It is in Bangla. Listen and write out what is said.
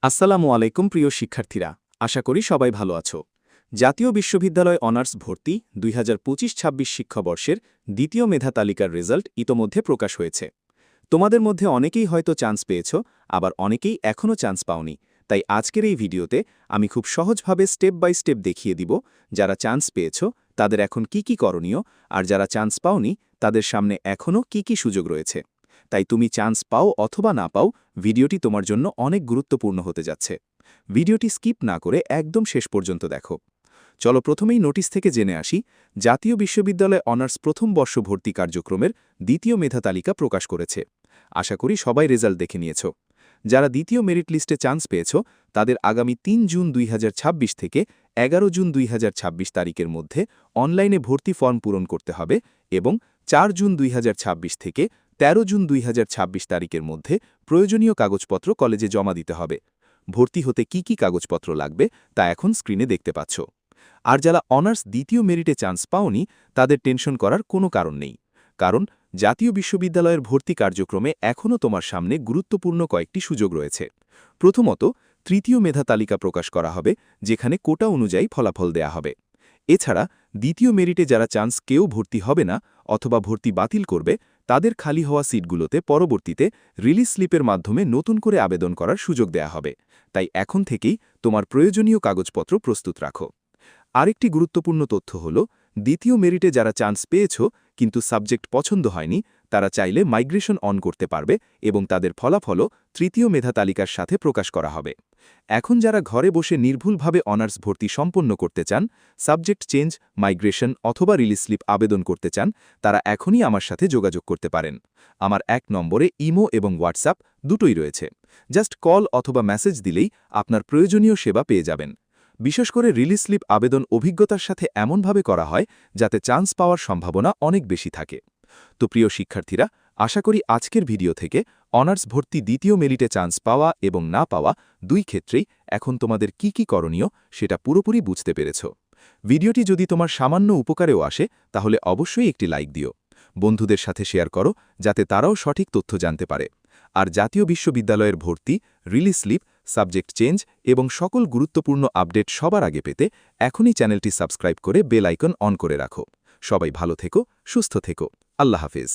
আসসালামু আলাইকুম প্রিয় শিক্ষার্থীরা, আশা করি সবাই ভালো আছো। জাতীয় বিশ্ববিদ্যালয় অনার্স ভর্তি 2025-26 শিক্ষাবর্ষের দ্বিতীয় মেধা তালিকার রেজাল্ট ইতোমধ্যে প্রকাশ হয়েছে। তোমাদের মধ্যে অনেকেই হয়তো চান্স পেয়েছ, আবার অনেকেই এখনও চান্স পাওনি। তাই আজকের এই ভিডিওতে আমি খুব সহজভাবে স্টেপ বাই স্টেপ দেখিয়ে দিব যারা চান্স পেয়েছ তাদের এখন কি করণীয়, আর যারা চান্স পাওনি তাদের সামনে এখনও কি সুযোগ রয়েছে। তাই তুমি চান্স পাও অথবা না পাও, ভিডিওটি তোমার জন্য অনেক গুরুত্বপূর্ণ হতে যাচ্ছে। ভিডিওটি স্কিপ না করে একদম শেষ পর্যন্ত দেখো। চলো প্রথমেই নোটিশ থেকে জেনে আসি। জাতীয় বিশ্ববিদ্যালয় অনার্স প্রথম বর্ষ ভর্তি কার্যক্রমের দ্বিতীয় মেধা তালিকা প্রকাশ করেছে। আশা করি সবাই রেজাল্ট দেখে নিয়েছ। যারা দ্বিতীয় মেরিট লিস্টে চান্স পেয়েছ তাদের আগামী ৩ জুন ২০২৬ থেকে ১১ জুন ২০২৬ তারিখের মধ্যে অনলাইনে ভর্তি ফর্ম পূরণ করতে হবে এবং ৪ জুন ২০২৬ থেকে ১৩ জুন ২০২৬ তারিখের মধ্যে প্রয়োজনীয় কাগজপত্র কলেজে জমা দিতে হবে। ভর্তি হতে কি কাগজপত্র লাগবে তা এখন স্ক্রিনে দেখতে পাচ্ছ। আর যারা অনার্স দ্বিতীয় মেরিটে চান্স পাওনি তাদের টেনশন করার কোনো কারণ নেই, কারণ জাতীয় বিশ্ববিদ্যালয়ের ভর্তি কার্যক্রমে এখনও তোমার সামনে গুরুত্বপূর্ণ কয়েকটি সুযোগ রয়েছে। প্রথমত, তৃতীয় মেধা তালিকা প্রকাশ করা হবে, যেখানে কোটা অনুযায়ী ফলাফল দেয়া হবে। এছাড়া দ্বিতীয় মেরিটে যারা চান্স কেউ ভর্তি হবে না অথবা ভর্তি বাতিল করবে তাদের খালি হওয়া সিটগুলোতে পরবর্তীতে রিলিজ স্লিপের মাধ্যমে নতুন করে আবেদন করার সুযোগ দেয়া হবে। তাই এখন থেকেই তোমার প্রয়োজনীয় কাগজপত্র প্রস্তুত রাখো। আরেকটি গুরুত্বপূর্ণ তথ্য হল, দ্বিতীয় মেরিটে যারা চান্স পেয়েছ কিন্তু সাবজেক্ট পছন্দ হয়নি তারা চাইলে মাইগ্রেশন অন করতে পারবে এবং তাদের ফলাফলও তৃতীয় মেধা তালিকার সাথে প্রকাশ করা হবে। এখন যারা ঘরে বসে নির্ভুলভাবে অনার্স ভর্তি সম্পন্ন করতে চান, সাবজেক্ট চেঞ্জ, মাইগ্রেশন অথবা রিলিজ স্লিপ আবেদন করতে চান, তারা এখনই আমার সাথে যোগাযোগ করতে পারেন। আমার ১ নম্বরে ইমো এবং হোয়াটসঅ্যাপ দুটোই রয়েছে। জাস্ট কল অথবা মেসেজ দিলেই আপনার প্রয়োজনীয় সেবা পেয়ে যাবেন। বিশেষ করে রিলিজ স্লিপ আবেদন অভিজ্ঞতার সাথে এমনভাবে করা হয় যাতে চান্স পাওয়ার সম্ভাবনা অনেক বেশি থাকে। তো প্রিয় শিক্ষার্থীরা, আশা করি আজকের ভিডিও থেকে অনার্স ভর্তি দ্বিতীয় মেরিটে চান্স পাওয়া এবং না পাওয়া দুই ক্ষেত্রেই এখন তোমাদের কি করণীয় সেটা পুরোপুরি বুঝতে পেরেছ। ভিডিওটি যদি তোমার সামান্য উপকারেও আসে তাহলে অবশ্যই একটি লাইক দিও। বন্ধুদের সাথে শেয়ার করো যাতে তারাও সঠিক তথ্য জানতে পারে। আর জাতীয় বিশ্ববিদ্যালয়ের ভর্তি, রিলিজ স্লিপ, সাবজেক্ট চেঞ্জ এবং সকল গুরুত্বপূর্ণ আপডেট সবার আগে পেতে এখনই চ্যানেলটি সাবস্ক্রাইব করে বেল আইকন অন করে রাখো। সবাই ভালো থেকো, সুস্থ থেকো। আল্লাহ হাফেজ।